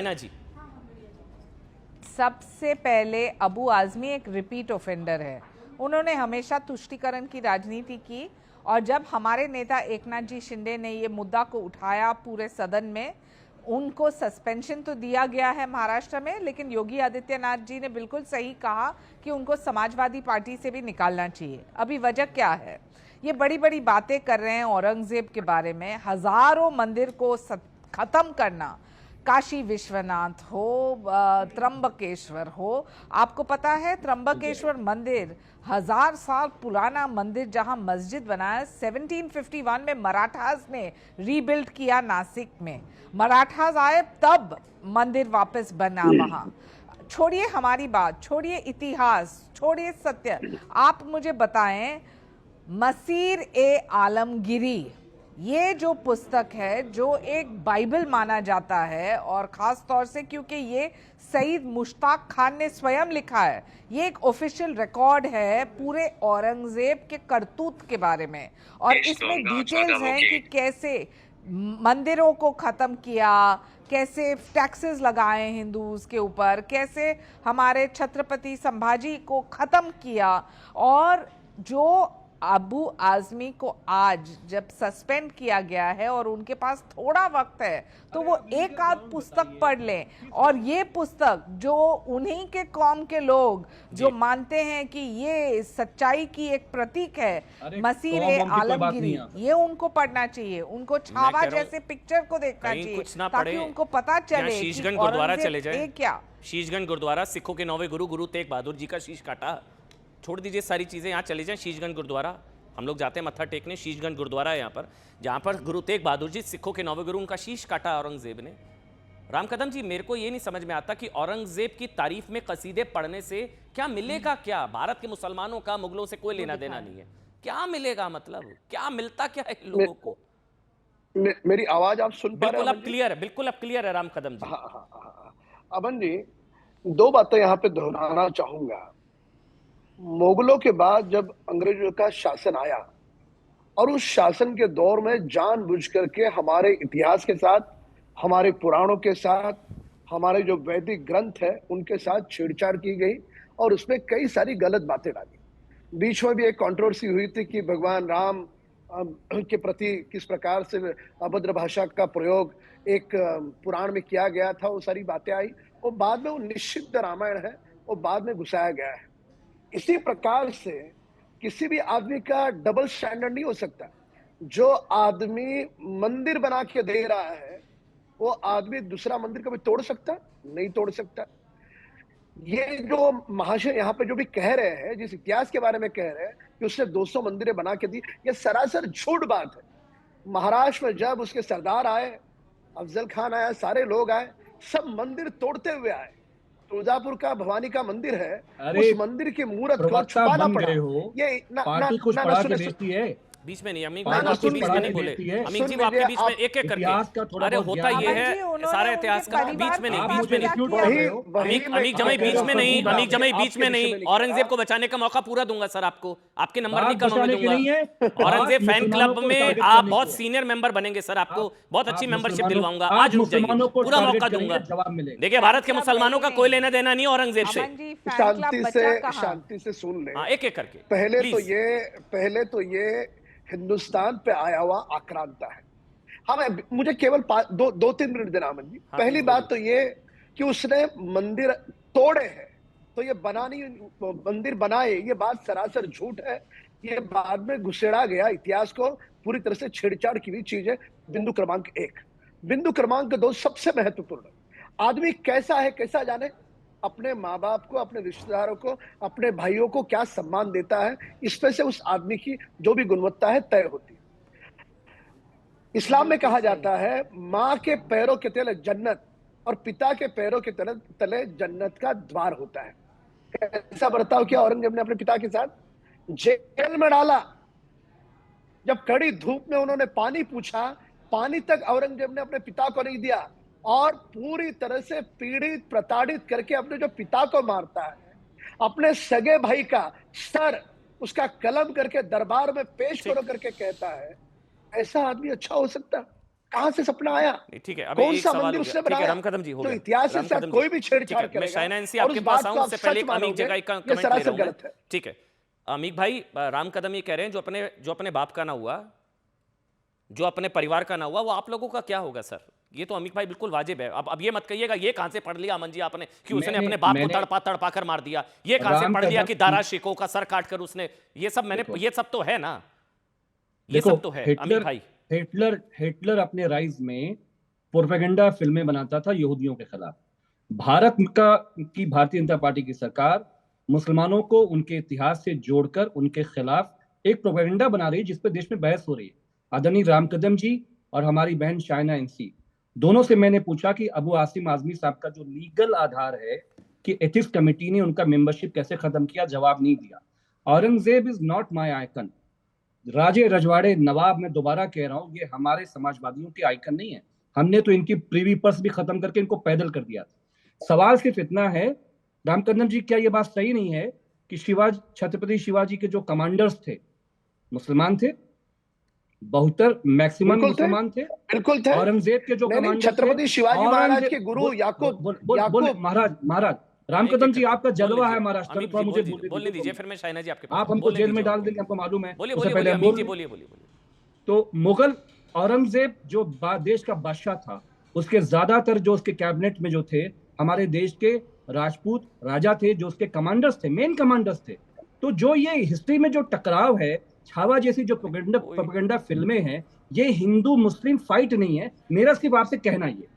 रायना जी। सबसे पहले अबू आजमी एक रिपीट ऑफेंडर है। उन्होंने हमेशा तुष्टीकरण की राजनीति की और जब हमारे नेता एकनाथ जी शिंदे ने ये मुद्दा को उठाया पूरे सदन में, उनको सस्पेंशन तो दिया गया है महाराष्ट्र में, लेकिन योगी आदित्यनाथ जी ने बिल्कुल सही कहा कि उनको समाजवादी पार्टी से भी निकालना चाहिए। अभी वजह क्या है? ये बड़ी बड़ी बातें कर रहे हैं औरंगजेब के बारे में, हजारों मंदिर को खत्म करना, काशी विश्वनाथ हो, त्र्यंबकेश्वर हो। आपको पता है त्र्यंबकेश्वर मंदिर 1000 साल पुराना मंदिर जहां मस्जिद बनाया 1751 में मराठास ने रीबिल्ड किया। नासिक में मराठास आए तब मंदिर वापस बना वहां। छोड़िए हमारी बात, छोड़िए इतिहास, छोड़िए सत्य, आप मुझे बताएं मसीर ए आलमगिरी, ये जो पुस्तक है जो एक बाइबल माना जाता है और ख़ास तौर से क्योंकि ये सईद मुश्ताक खान ने स्वयं लिखा है, ये एक ऑफिशियल रिकॉर्ड है पूरे औरंगजेब के करतूत के बारे में और इसमें डिटेल्स हैं कि कैसे मंदिरों को ख़त्म किया, कैसे टैक्सेस लगाए हिंदूज के ऊपर, कैसे हमारे छत्रपति संभाजी को ख़त्म किया। और जो अबू आजमी को आज जब सस्पेंड किया गया है और उनके पास थोड़ा वक्त है तो वो एक आध पुस्तक पढ़ लें। और ये पुस्तक जो उन्हीं के कौम के लोग जो मानते हैं कि ये सच्चाई की एक प्रतीक है, मसीर ए आलमगिरी, ये उनको पढ़ना चाहिए, उनको छावा जैसे पिक्चर को देखना चाहिए ताकि उनको पता चले शीशगंज गुरुद्वारा चले जाए। क्या शीशगंज गुरुद्वारा, सिखों के 9वें गुरु गुरु तेग बहादुर जी का शीश काटा। छोड़ दीजिए सारी चीज़ें, यहाँ चले जाएं शीशगंज गुरुद्वारा। हम लोग जाते हैं मत्था टेकने, शीशगंज गुरुद्वारा है यहाँ पर, जहाँ पर गुरु तेग बहादुर जी सिखों के 9वें गुरु, उनका शीश काटा औरंगजेब ने। राम कदम जी, मेरे को ये नहीं समझ में आता कि औरंगजेब की तारीफ में कसीदे पढ़ने से क्या मिलेगा? क्या भारत के मुसलमानों का मुगलों से कोई लेना देना नहीं है, क्या मिलेगा? मतलब क्या मिलता क्या है लोगों को? मेरी आवाज आप सुन पा रहे हैं? बिल्कुल अब क्लियर है, बिल्कुल अब क्लियर है राम कदम जी। हाँ। अमन जी, दो बातें यहाँ पे दोहराना चाहूंगा। मुगलों के बाद जब अंग्रेजों का शासन आया और उस शासन के दौर में जानबूझ करके हमारे इतिहास के साथ, हमारे पुराणों के साथ, हमारे जो वैदिक ग्रंथ है उनके साथ छेड़छाड़ की गई और उसमें कई सारी गलत बातें डाली। बीच में भी एक कंट्रोवर्सी हुई थी कि भगवान राम के प्रति किस प्रकार से अभद्र भाषा का प्रयोग एक पुराण में किया गया था, वो सारी बातें आई। वो बाद में वो निषिद्ध रामायण है, वो बाद में घुसाया गया है। इसी प्रकार से किसी भी आदमी का डबल स्टैंडर्ड नहीं हो सकता। जो आदमी मंदिर बना के दे रहा है वो आदमी दूसरा मंदिर कभी तोड़ सकता? नहीं तोड़ सकता। ये जो महाशय यहाँ पे जो भी कह रहे हैं, जिस इतिहास के बारे में कह रहे हैं कि उसने 200 मंदिरें बना के दी, ये सरासर झूठ बात है। महाराष्ट्र में जब उसके सरदार आए, अफजल खान आया, सारे लोग आए, सब मंदिर तोड़ते हुए आए। तुळजापुर का भवानी का मंदिर है, उस मंदिर की मूर्त को छुपाना पड़ा। ये पार्टी कुछ पढ़ा के देती है, बीच में नहीं, अमीन भाई आपके बीच में नहीं बोले। अमीन जी वो आपके बीच में एक एक करके, अरे होता ये है सारा इतिहास का, बीच में नहीं, बीच में नहीं, अमीन जमाई बीच में नहीं, अमीन जमाई बीच में नहीं। औरंगजेब को बचाने का मौका पूरा दूंगा सर आपको, आपके नंबर नहीं कम होने दूंगा। औरंगजेब फैन क्लब में आप बहुत सीनियर मेंबर बनेंगे सर, आपको बहुत अच्छी मेंबरशिप दिलवाऊंगा, आज रुक जाइए, पूरा मौका दूंगा। देखिए भारत के मुसलमानों का कोई लेना देना नहीं औरंगजेब से। शांति से सुन ले, एक एक करके। पहले तो ये हिंदुस्तान पे आया हुआ आक्रांता है। हाँ, मुझे केवल दो तीन मिनट देना अमन जी। पहली बात तो ये कि उसने मंदिर तोड़े हैं, तो ये मंदिर बनाए, ये बात सरासर झूठ है। ये बाद में घुसेड़ा गया, इतिहास को पूरी तरह से छेड़छाड़ की हुई चीज है। बिंदु क्रमांक 1। बिंदु क्रमांक 2 सबसे महत्वपूर्ण। आदमी कैसा है कैसा जाने, अपने माँ बाप को, अपने रिश्तेदारों को, अपने भाइयों को क्या सम्मान देता है, इसमें से उस आदमी की जो भी गुणवत्ता है तय होती है। इस्लाम में कहा जाता है माँ के पैरों के तले जन्नत और पिता के पैरों के तले जन्नत का द्वार होता है। ऐसा बर्ताव किया औरंगजेब ने अपने पिता के साथ, जेल में डाला। जब कड़ी धूप में उन्होंने पानी पूछा, पानी तक औरंगजेब ने अपने पिता को नहीं दिया और पूरी तरह से पीड़ित प्रताड़ित करके अपने जो पिता को मारता है, अपने सगे भाई का सर उसका कलम करके दरबार में पेश करो करके कहता है, ऐसा आदमी अच्छा हो सकता? कहां से सपना आया? ठीक है, अब कौन एक सा सवाल मंदिर हो उसने गया। ठीक है, बनाया? रामकदम जी हो तो गया। इतिहास के साथ कोई भी छेड़छाड़ ठीक है, मैं करेगा शाइना इनसी और आपके उस पास बात आऊं को आप उससे पहले सच अमीक मानोगे, जगह का ये कमेंट ले सरासर रहा हूं मैं। गलत है। ठीक है, अमीक भाई, रामकदम ये कह रहे हैं जो अपने बाप का ना हुआ, जो अपने परिवार का ना हुआ, वो आप लोगों का क्या होगा सर? ये तो अमीक भाई बिल्कुल वाजिब है। अब ये मत कहिएगा ये कहां से पढ़ लिया अमन जी आपने कि उसने अपने बाप को तड़पा कर मार दिया। ये कहां से पढ़ लिया कि दारा शेखों का सर काट कर उसने, ये सब तो है ना, ये सब तो है अमीक भाई। हिटलर अपने राइज में प्रोपेगेंडा फिल्में बनाता था यहूदियों के खिलाफ। भारतीय जनता पार्टी की सरकार मुसलमानों को उनके इतिहास से जोड़कर उनके खिलाफ एक प्रोपेगेंडा बना रही है, जिस पर देश में बहस हो रही है। आदरणीय रामकदम जी और हमारी बहन शाइना इंसी, दोनों से मैंने पूछा कि अबू आसिम आजमी साहब का जो लीगल आधार है कि एथिक्स कमेटी ने उनका मेंबरशिप कैसे खत्म किया, जवाब नहीं दिया। Aurangzeb is not my icon. राजे रजवाड़े नवाब, मैं दोबारा कह रहा हूं, ये हमारे समाजवादियों के आइकन नहीं है। हमने तो इनकी प्रीवी पर्स भी खत्म करके इनको पैदल कर दिया था। सवाल सिर्फ इतना है, रामकदम जी, क्या ये बात सही नहीं है कि छत्रपति शिवाजी के जो कमांडर्स थे मुसलमान थे? बहुतर मैक्सिमम मुसलमान थे। बिल्कुल थे। औरंगजेब के जो कमांडर छत्रपति शिवाजी महाराज के गुरु याकूब महाराज, रामकदम जी आपका जलवा है महाराष्ट्र में, मुझे बोलने दीजिए, फिर मैं शाइना जी आपके पास। आप हमको जेल में डाल देंगे, हमको मालूम है। बोलिए। तो मुगल औरंगजेब जो देश का बादशाह था, उसके ज्यादातर जो उसके कैबिनेट में जो थे हमारे देश के राजपूत राजा थे, जो उसके कमांडर्स थे, मेन कमांडर्स थे। तो जो ये हिस्ट्री में जो टकराव है, छावा जैसी जो प्रोपेगेंडा फिल्में हैं, ये हिंदू मुस्लिम फाइट नहीं है। मेरा सिर्फ आपसे कहना ये,